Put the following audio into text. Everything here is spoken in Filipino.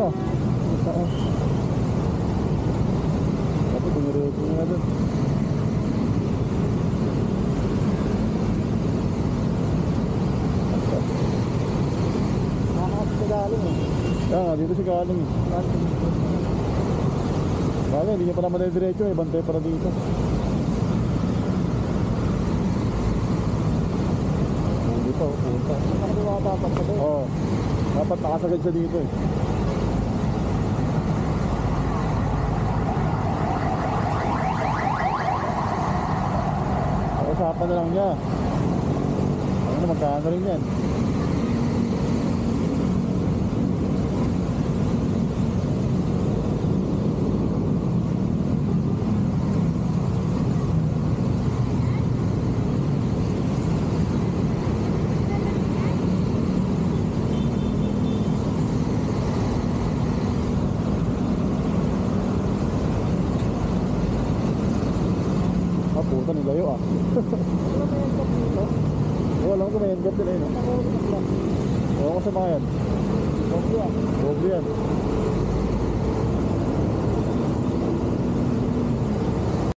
ah. Taas. Tapos tumiretso nga doon. Nakakapit sa galing eh. Kaya nga, dito siya galing eh. Kaya hindi niya pa naman na diretso eh. Bantay para dito. Hindi pa, punta. Nakaliwa dapat pa doon. Oo. Dapat nakasagad siya dito eh. Usapan na lang niya. Ano na, magkano rin yan. Puta, nilayo ah. Ano ba yung top dito? Alam ko may endgap din eh, no? Nakahulog lang. Ewan ko sa mga yan. Huwag yan. Doble yan.